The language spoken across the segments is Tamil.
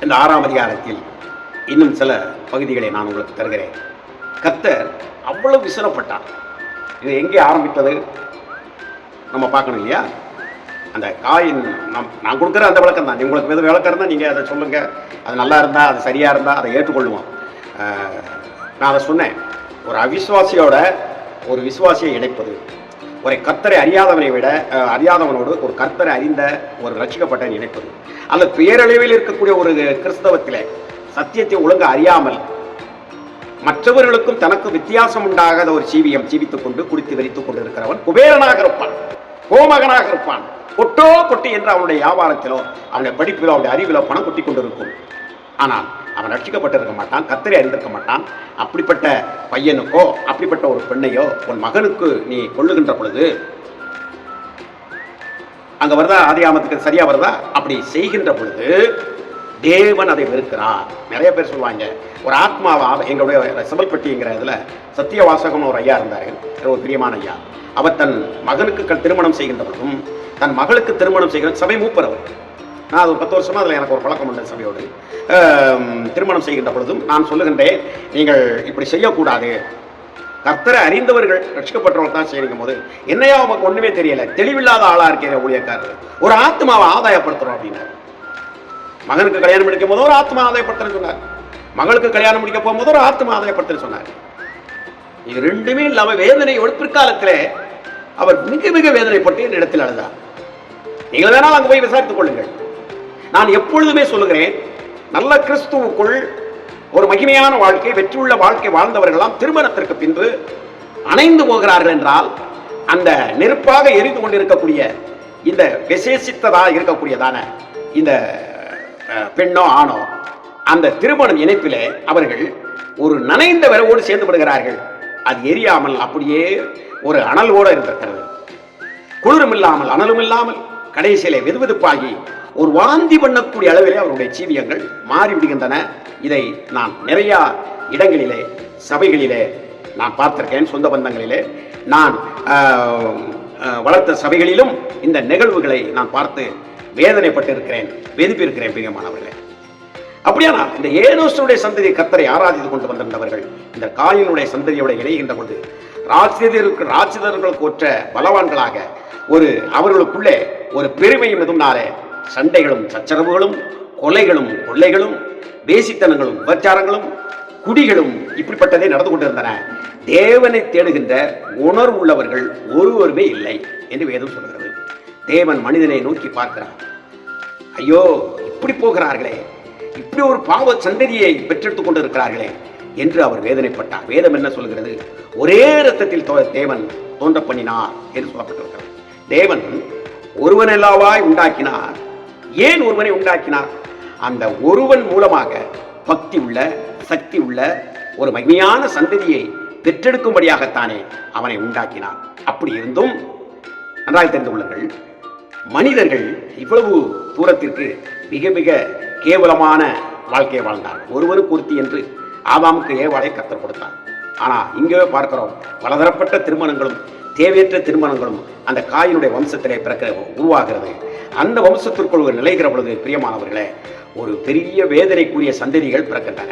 இந்த 6ஆம் அதிகாரத்தில் இன்னும் சில பகுதிகளை நான் உங்களுக்கு தருகிறேன். கர்த்தர் அவ்வளவு விசனப்பட்டார். இது எங்கே ஆரம்பித்தது நம்ம பார்க்கணும் இல்லையா? அந்த காயின் நான் கொடுக்குற அந்த விளக்கம் தான். உங்களுக்கு எது விளக்கம் இருந்தால் நீங்கள் அதை சொல்லுங்கள். அது நல்லா இருந்தால், அது சரியாக இருந்தால் அதை ஏற்றுக்கொள்ளுவோம். நான் அதை சொன்னேன். ஒரு அவிசுவாசியோட ஒரு விசுவாசியை இணைப்பது, ஒரு கர்த்தரை அறியாதவனோடு ஒரு கர்த்தரை அறிந்த ஒரு ரட்சிக்கப்பட்ட இணைப்பது, அல்லது பேரளவில் இருக்கக்கூடிய ஒரு கிறிஸ்தவத்திலே சத்தியத்தை ஒழுங்கு அறியாமல் மற்றவர்களுக்கும் தனக்கு வித்தியாசம் உண்டாகாத ஒரு ஜீவித்துக் கொண்டு குடித்து வெறித்துக் கொண்டு இருக்கிறவன் குபேரனாக இருப்பான், கோமகனாக இருப்பான். கொட்டோ கொட்டி என்று அவனுடைய வியாபாரத்திலோ அவனுடைய படிப்பிலோ அவனுடைய அறிவிலோ பணம் கொட்டி கொண்டிருக்கும். ஆனால் அவன் ரட்சிக்கப்பட்டிருக்க மாட்டான், கர்த்தரை அறிந்திருக்க மாட்டான். அப்படிப்பட்ட பையனுக்கோ அப்படிப்பட்ட ஒரு பெண்ணையோ உன் மகனுக்கு நீ கொள்ளுகின்ற பொழுது அங்க வருதா? ஆதியாமத்துக்கு சரியா வருதா? அப்படி செய்கின்ற பொழுது தேவன் அதை வெறுக்கிறார். நிறைய பேர் சொல்லுவாங்க, ஒரு ஆத்மாவா எங்களுடைய செபல்பட்டிங்கிற இதுல சத்தியவாசகம் ஒரு ஐயா இருந்தாரு, ஒரு பிரியமான ஐயா. அவர் தன் மகனுக்கு திருமணம் செய்கின்ற பொழுதும் தன் மகளுக்கு திருமணம் செய்கிற சபை மூப்பர் அவர். நான் அது ஒரு 10 வருஷமா அதில் எனக்கு ஒரு பழக்கம் உண்டு. சபையோடு திருமணம் செய்கின்ற பொழுதும் நான் சொல்லுகின்றேன், நீங்கள் இப்படி செய்யக்கூடாது. கர்த்தரை அறிந்தவர்கள் ரட்சிக்கப்பட்டவர்கள் தான் செய்யும் போது என்னையா அவங்களுக்கு ஒண்ணுமே தெரியல, தெளிவில்லாத ஆளா இருக்கிற ஊழியக்காரர் ஒரு ஆத்மாவை ஆதாயப்படுத்துறோம் அப்படின்னாரு. மகனுக்கு கல்யாணம் முடிக்கும் போது ஒரு ஆத்மா ஆதாயப்படுத்துறேன்னு சொன்னார், மகளுக்கு கல்யாணம் முடிக்க போகும்போது ஒரு ஆத்மா ஆதாயப்படுத்துன்னு சொன்னார். இது ரெண்டுமே இல்லாம வேதனையோடு பிற்காலத்தில் அவர் மிக மிக வேதனைப்பட்டு என் இடத்தில் அழுதார். நீங்கள் வேணால் அங்கு போய் விசாரித்துக் கொள்ளுங்கள். நான் எப்பொழுதுமே சொல்லுகிறேன், நல்ல கிறிஸ்துவுக்குள் ஒரு மகிமையான வாழ்க்கை, வெற்றியுள்ள வாழ்க்கை வாழ்ந்தவர்களாம் திருமணத்திற்கு பின்பு அணைந்து போகிறார்கள் என்றால் அந்த நெருப்பாக எரிந்து கொண்டிருக்கக்கூடிய இந்த விசேஷித்ததாக இருக்கக்கூடியதான இந்த பெண்ணோ ஆணோ அந்த திருமணம் இணைப்பிலே அவர்கள் ஒரு நனைந்த விரவோடு சேர்ந்து விடுகிறார்கள். அது எரியாமல் அப்படியே ஒரு அனலோடு இருக்கிறது, குளிரும் இல்லாமல் அனலும் இல்லாமல் கடைசியிலே வெதுவெதுப்பாகி ஒரு வாந்தி பண்ணக்கூடிய அளவிலே அவருடைய ஜீவியங்கள் மாறிவிடுகின்றன. இதை நான் நிறைய இடங்களிலே சபைகளிலே நான் பார்த்திருக்கேன். சொந்த பந்தங்களிலே நான் வளர்த்த சபைகளிலும் இந்த நிகழ்வுகளை நான் பார்த்து வேதனைப்பட்டிருக்கிறேன், வெதுப்பிருக்கிறேன் பிரியமானவர்களே. அப்படியானால் இந்த ஏனோசுடைய சந்ததி கர்த்தரை ஆராதித்து கொண்டு வந்திருந்தவர்கள் இந்த காயினுடைய சந்ததியோட இணைகின்ற பொழுது ராட்சதர்களுக்கு ஒற்ற பலவான்களாக ஒரு அவர்களுக்குள்ளே ஒரு பெருமையும் எதுனாலே சண்டைகளும் சச்சரவுகளும் கொலைகளும் கொள்ளைகளும் வேசித்தனங்களும் விபச்சாரங்களும் குடிகளும் இப்படிப்பட்டதே நடந்து கொண்டிருந்தன. தேவனை தேடுகின்ற உணர்வு உள்ளவர்கள் ஒருவருமே இல்லை என்று வேதம் சொல்கிறது. தேவன் மனிதனை நோக்கி பார்க்கிறார். ஐயோ, இப்படி போகிறார்களே, இப்படி ஒரு பாவ சந்ததியை பெற்றெடுத்துக் கொண்டிருக்கிறார்களே என்று அவர் வேதனைப்பட்டார். வேதம் என்ன சொல்கிறது? ஒரே இரத்தத்தில் தேவன் தோன்ற பண்ணினார் என்று சொல்லப்பட்டிருக்கிறது. தேவன் ஒருவனெல்லாவாய் உண்டாக்கினார். ஏன் ஒருவனை உண்டாக்கினார்? அந்த ஒருவன் மூலமாக பக்தி உள்ள சக்தி உள்ள ஒரு மகிமையான சந்ததியை பெற்றெடுக்கும்படியாகத்தானே அவனை உண்டாக்கினார். அப்படி இருந்தும் நன்றாக தெரிந்து கொள்ளுங்கள், மனிதர்கள் இவ்வளவு தூரத்திற்கு மிக மிக கேவலமான வாழ்க்கையை வாழ்ந்தார். ஒருவருக்கு ஒருத்தி என்று ஆதாமுக்கு ஏவாளை கர்த்தர் கொடுத்தார். ஆனால் இங்கே பார்க்கிறோம், பலதரப்பட்ட திருமணங்களும் தேவையற்ற திருமணங்களும் அந்த காயினுடைய வம்சத்திலே உருவாகிறது. அந்த வம்சத்திற்குள் நிலைகிற பொழுது பிரியமானவர்களே, ஒரு பெரிய வேதனைக்குரிய சந்ததிகள் பிறக்கின்றன.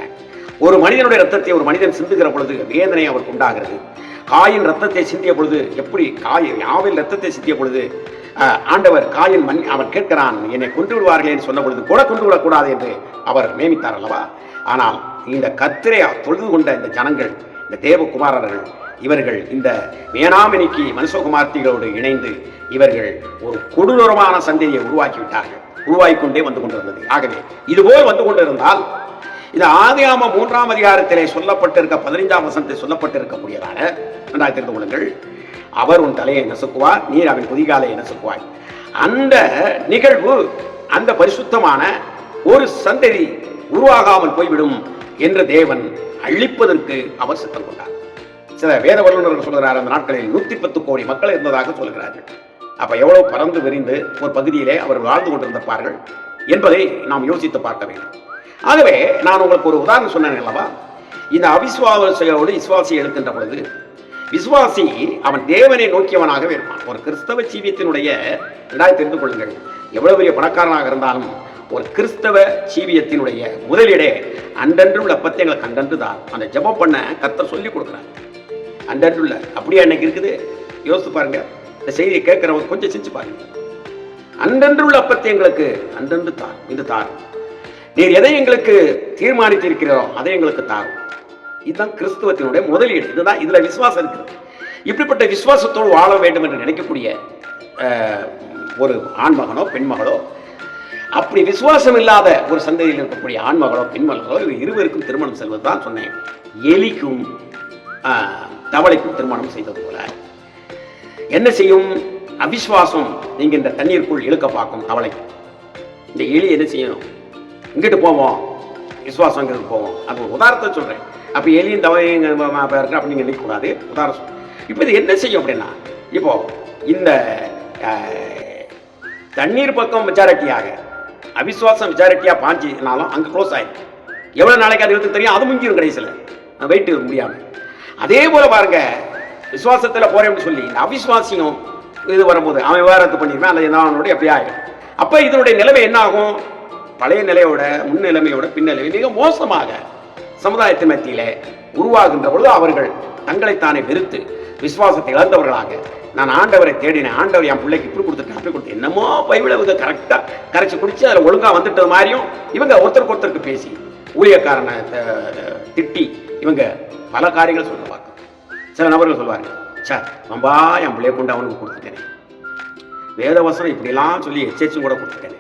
ஒரு மனிதனுடைய ரத்தத்தை ஒரு மனிதன் சிந்துகிற பொழுது வேதனை அவருக்கு உண்டாகிறது. காயின் ரத்தத்தை சிந்திய பொழுது எப்படி யாவில் ரத்தத்தை சிந்திய பொழுது ஆண்டவர் காயின் அவன் கேட்கிறான், என்னை கொண்டு விடுவார்கள் என்று சொன்ன பொழுது கூட கொண்டு விடக்கூடாது என்று அவர் நியமித்தார் அல்லவா? ஆனால் இந்த கர்த்தரை தொழுது கொண்ட இந்த ஜனங்கள், இந்த தேவகுமாரர்கள், இவர்கள் இந்த வேணாமினிக்கு மனுஷகுமார்த்திகளோடு இணைந்து இவர்கள் ஒரு கொடூரமான சந்ததியை உருவாக்கிவிட்டார்கள். உருவாக்கி கொண்டே வந்து கொண்டிருந்தது. ஆகவே இதுபோல் வந்து கொண்டிருந்தால் இந்த ஆதியாகமம் 3ஆம் அதிகாரத்திலே சொல்லப்பட்டிருக்க 15ஆம் வசனத்தில் சொல்லப்பட்டிருக்கக்கூடியதான நன்றாக தெரிந்து கொள்ளுங்கள், அவர் உன் தலையை நசுக்குவார், நீர் அவன் குதிகாலை நசுக்குவாய். அந்த நிகழ்வு அந்த பரிசுத்தமான ஒரு சந்ததி உருவாகாமல் போய்விடும் என்று தேவன் அழிப்பதற்கு அவர் சித்தம் கொண்டார். சில வேத வல்லுநர்கள் சொல்கிறார், அந்த நாட்களில் 110 கோடி மக்கள் இருந்ததாக சொல்கிறார்கள். அப்ப எவ்வளவு பறந்து விரிந்து ஒரு பகுதியிலே அவர் வாழ்ந்து கொண்டிருந்திருப்பார்கள் என்பதை நாம் யோசித்து பார்க்க வேண்டும். ஆகவே நான் உங்களுக்கு ஒரு உதாரணம் சொன்னேன் அல்லவா? இந்த அவிசுவாசியோடு விசுவாசியை எடுக்கின்ற பொழுது விசுவாசி அவன் தேவனை நோக்கியவனாகவே இருப்பான். ஒரு கிறிஸ்தவ ஜீவியத்தினுடைய தெரிந்து கொள்ளுங்கள், எவ்வளவு பெரிய பணக்காரனாக இருந்தாலும் ஒரு கிறிஸ்தவ ஜீவியத்தினுடைய முதலிடே அன்றன்றுள்ள அப்பத்தை கண்டன்று தான் அந்த ஜெபம் பண்ண கர்த்தர் சொல்லி கொடுக்குறாங்க. அன்றன்றுள்ள அப்படியே அன்னைக்கு இருக்குது. யோசித்து பாருங்க, இந்த செய்தியை கேட்கிறவங்க கொஞ்சம் செஞ்சு பாருங்க. அன்றன்றுள்ள அப்பத்தை எங்களுக்கு அன்றன்று தார், இது தார். நீர் எதை எங்களுக்கு தீர்மானித்திருக்கிறோம் அதை எங்களுக்கு தாரும். இதுதான் கிறிஸ்துவத்தினுடைய முதலீடு. இதுதான் இதுல விசுவாசம் இருக்குது. இப்படிப்பட்ட விசுவாசத்தோடு வாழ வேண்டும் என்று நினைக்கக்கூடிய ஒரு ஆண்மகனோ பெண்மகளோ, அப்படி விசுவாசம் இல்லாத ஒரு சந்ததியில் இருக்கக்கூடிய ஆண்மகளோ பெண்மகளோ இருவருக்கும் திருமணம் செல்வது தான் சொன்னேன். எலிக்கும் தவளைக்கும் திருமணம் செய்தது போல என்ன செய்யும்? அவிசுவாசம் நீங்க இந்த தண்ணீருக்குள் இழுக்க பார்க்கும் தவளை. இந்த எலி என்ன செய்யணும்? இங்கிட்டு போவோம், விசுவாசங்கிறது போவோம். அது ஒரு உதாரணத்தை சொல்றேன். அப்ப எலியும் தவளையும் இருக்கு அப்படி நீங்க நினைக்கக்கூடாது. உதாரணம். இப்போ இது என்ன செய்யும் அப்படின்னா, இப்போ இந்த தண்ணீர் பக்கம் மெஜாரிட்டியாக அவிசுவாசம் மெஜாரிட்டியாக பாஞ்சினாலும் அங்கே க்ளோஸ் ஆயிடும். எவ்வளோ நாளைக்கு அது எடுத்து தெரியும், அது முங்கிடும் கடைசியில் வெயிட் முடியாமல். அதே போல பாருங்க, விசுவாசத்தில் போறேன்னு சொல்லி இந்த அவிசுவாசியும் இது வரும்போது அவன் விவகாரத்து பண்ணிருப்பேன், அந்த என்னோட எப்படி ஆகிடும். அப்போ இதனுடைய நிலைமை என்ன ஆகும்? பழைய நிலையோட முன் நிலைமையோட பின்னிலைமை மிக மோசமாக சமுதாயத்தின் மத்தியிலே உருவாகின்ற பொழுது அவர்கள் தங்களைத்தானே வெறுத்து விசுவாசத்தை இழந்தவர்களாக, நான் ஆண்டவரை தேடினேன், ஆண்டவர் என் பிள்ளைக்கு இப்படி கொடுத்துருக்கேன் அப்படி கொடுத்து என்னமோ பைபிளை இவங்க கரெக்டாக கரைச்சி குடிச்சு அதில் ஒழுங்காக வந்துட்டது மாதிரியும் இவங்க ஒருத்தருக்கு ஒருத்தருக்கு பேசி ஊழியக்காரனை திட்டி இவங்க பல காரியங்கள் சொல்ல பார்க்க. சில நபர்கள் சொல்லுவாங்க, சார் ரொம்ப என் பிள்ளைய கொண்டு அவனுக்கு கொடுத்துட்டேனே, வேதவசனம் இப்படிலாம் சொல்லி எச்சரிச்சும் கூட கொடுத்துட்டேனே,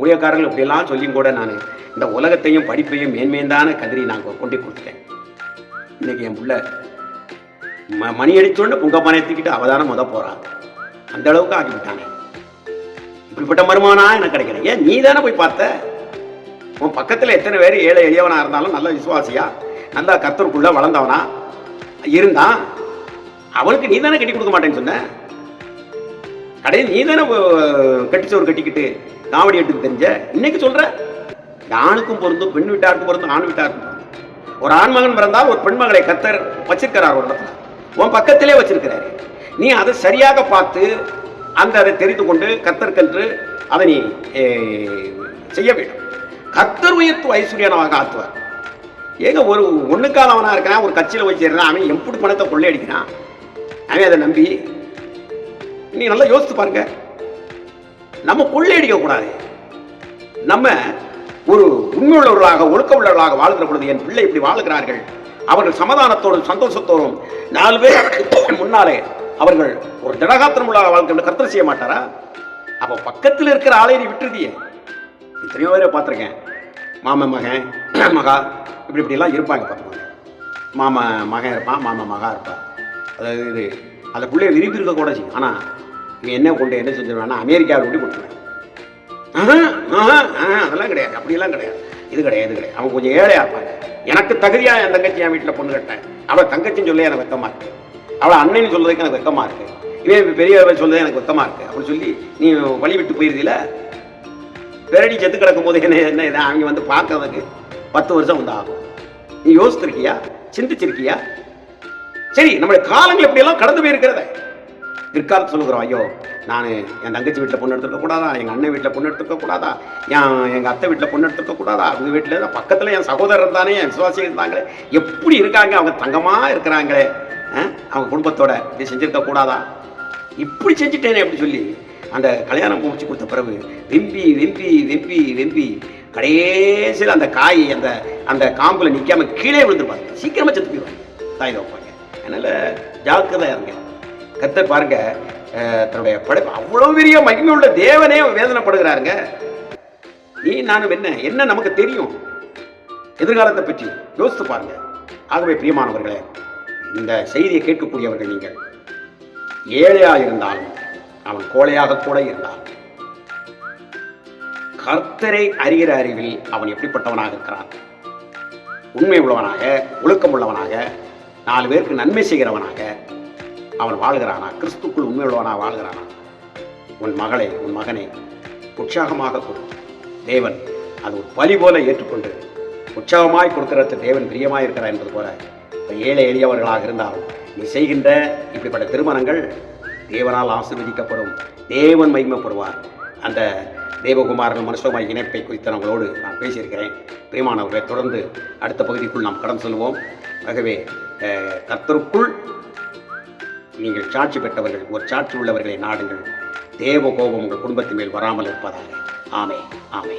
ஊழியக்காரர்கள் இப்படியெல்லாம் சொல்லியும் கூட நான் இந்த உலகத்தையும் படிப்பையும் மேன்மேந்தான கதிரி நான் கொண்டு கொடுத்துட்டேன். இன்னைக்கு என் பிள்ளை மணி அடிச்சோன்னு புங்கப்பானை தூக்கிட்டு அவதானம் போறான். அந்த அளவுக்கு ஆகிவிட்டானே. இப்படிப்பட்ட மருமானா எனக்கு கிடைக்கிறேன். ஏன் நீ தானே போய் பார்த்த? உன் பக்கத்தில் எத்தனை பேர் ஏழை எளியவனா இருந்தாலும் நல்ல விசுவாசியா நல்லா கர்த்தருக்குள்ள வளர்ந்தவனா இருந்தான், அவனுக்கு நீ தானே கட்டி கொடுக்க மாட்டேன்னு சொன்ன. கடையில் நீ தானே கட்டிச்சோறு கட்டிக்கிட்டு காவடி எடுத்துக்கு தெரிஞ்ச. இன்னைக்கு சொல்ற ஆணுக்கும் பொருந்தும் பெண் வீட்டாருக்கும் பொருந்தும் ஆண் வீட்டாருக்கும் பொருந்தும். ஒரு ஆண்மகன் பிறந்தால் ஒரு பெண்மகளை கர்த்தர் வச்சிருக்கிறார் ஒரு இடத்துல, உன் பக்கத்திலே வச்சிருக்கிறாரு. நீ அதை சரியாக பார்த்து அதை தெரிந்து கொண்டு கர்த்தர்க்கென்று அதை நீ செய்ய வேண்டும். கர்த்தர் உயர்த்து ஐஸ்வர்யனாக ஆத்துவார். ஏங்க ஒரு ஒண்ணுக்காலவனா இருக்கிறான், ஒரு கட்சியில் போய் சேர்றான், அவன் எப்படி பணத்தை கொள்ளையடிக்கிறான், அவன் அதை நம்பி. நீ நல்லா யோசித்து பாருங்க. நம்ம கொள்ளையடிக்க கூடாது. நம்ம ஒரு உண்மையுள்ளவர்களாக ஒழுக்க உள்ளவர்களாக வாழ்கிற பொழுது என் பிள்ளை இப்படி வாழ்கிறார்கள், அவர்கள் சமாதானத்தோடும் சந்தோஷத்தோடும் 4 பேர் முன்னாலே அவர்கள் ஒரு திடகாத்திரம் உள்ள வாழ்க்கை கர்த்தர் செய்ய மாட்டாரா? அப்போ பக்கத்தில் இருக்கிற ஆளை நீ விட்டுருதியே. எத்தனையோ பேரை பார்த்துருக்கேன், மாமன் மகன் மகா இப்படிலாம் இருப்பாங்க. பார்த்துக்கோங்க, மாமா மகன் இருப்பான், மாமா மகா இருப்பான். அதாவது இது அந்த பிள்ளைய விரும்பி இருக்க கூட செய்யும். ஆனால் நீ என்ன கொண்டு என்ன செஞ்சிருவேன்னா அமெரிக்காவில் கொண்டு கொடுத்துருவேன். அதெல்லாம் கிடையாது, அப்படியெல்லாம் கிடையாது, இது கிடையாது, இது கிடையாது. அவங்க கொஞ்சம் ஏழையா இருப்பாங்க. எனக்கு தகுதியா என் தங்கச்சி என் வீட்டில் பொண்ணு கட்டேன், அவளை தங்கச்சின்னு சொல்ல எனக்கு வெக்கமா இருக்கு, அவளை அண்ணன்னு சொல்றதுக்கு எனக்கு வெக்கமா இருக்கு, இவன் பெரியவரை சொல்றது எனக்கு வெக்கமா இருக்கு அப்படின்னு சொல்லி நீ வழி விட்டு போயிருதில்ல. பெரடி செத்து கிடக்கும் போது என்ன இதை அவங்க வந்து பார்க்கறதுக்கு 10 வருஷம் வந்து ஆகும். நீ யோசிச்சிருக்கியா? சிந்திச்சிருக்கியா? சரி, நம்முடைய காலங்கள் எப்படியெல்லாம் கடந்து போயிருக்கிறத பிற்காலத்து சொல்லுகிறோம், ஐயோ நான் என் தங்கச்சி வீட்டில் பொண்ணு எடுத்துருக்க கூடாதா, எங்கள் அண்ணன் வீட்டில் பொண்ணு எடுத்துருக்க கூடாதா, எங்கள் அத்தை வீட்டில் பொண்ணு எடுத்துருக்க கூடாதா, அவங்க வீட்டில் பக்கத்தில் என் சகோதரர் தானே என் விசுவாசி இருந்தாங்களே, எப்படி இருக்காங்க அவங்க, தங்கமாக இருக்கிறாங்களே, அவங்க குடும்பத்தோட இப்படி செஞ்சிருக்க கூடாதா, இப்படி செஞ்சுட்டேனே அப்படி சொல்லி அந்த கல்யாணம் முடிச்சு கொடுத்த பிறகு வெம்பி வெம்பி வெம்பி வெம்பி கடைசியில் அந்த காய் அந்த அந்த காம்பில் நிற்காம கீழே விழுந்துருப்பாங்க, சீக்கிரமாக செத்து போயிடுவாங்க, தாய் வைப்பாங்க. அதனால் ஜாக்கிரதையாக இருங்க. கர்த்தர் பாருங்க, தன்னுடைய படைப்பு அவ்வளவு பெரிய மகிமை உள்ள தேவனே வேதனைப்படுகிறாருங்க. நீ நானும் என்ன நமக்கு தெரியும் எதிர்காலத்தை பற்றி யோசித்து பாருங்க. ஆகவே பிரியமானவர்களே, இந்த செய்தியை கேட்கக்கூடியவர்கள் நீங்கள் ஏழையா இருந்தாலும் அவன் கோழையாக கூட இருந்தான், கர்த்தரை அறிகிற அறிவில் அவன் எப்படிப்பட்டவனாக இருக்கிறான், உண்மை உள்ளவனாக ஒழுக்கம் உள்ளவனாக 4 பேருக்கு நன்மை செய்கிறவனாக அவன் வாழ்கிறானா, கிறிஸ்துக்குள் உண்மை உள்ளவனாக வாழ்கிறானா. உன் மகளை உன் மகனை உற்சாகமாக கொடு. தேவன் அது ஒரு பலி போல ஏற்றுக்கொண்டு உற்சாகமாய் கொடுக்கிறது தேவன் பிரியமாய் இருக்கிறார் என்பது போல ஏழை எளியவர்களாக இருந்தாலும் நீ செய்கின்ற இப்படிப்பட்ட திருமணங்கள் தேவனால் ஆசீர்வதிக்கப்படும், தேவன் மகிமைப்படுவார். அந்த தேவகுமாரன் மனுஷமாய் இணைப்பை குறித்து நம்மளோடு நான் பேசியிருக்கிறேன். பிரியமானவர்களை தொடர்ந்து அடுத்த பகுதிக்குள் நாம் கடந்து செல்வோம். ஆகவே கர்த்தருக்குள் நீங்கள் சாட்சி பெற்றவர்கள், ஒரு சாட்சி உள்ளவர்களை நாடுங்கள். தேவ கோபம் உங்கள் குடும்பத்தின் மேல் வராமல் இருப்பதாக. ஆமே ஆமே.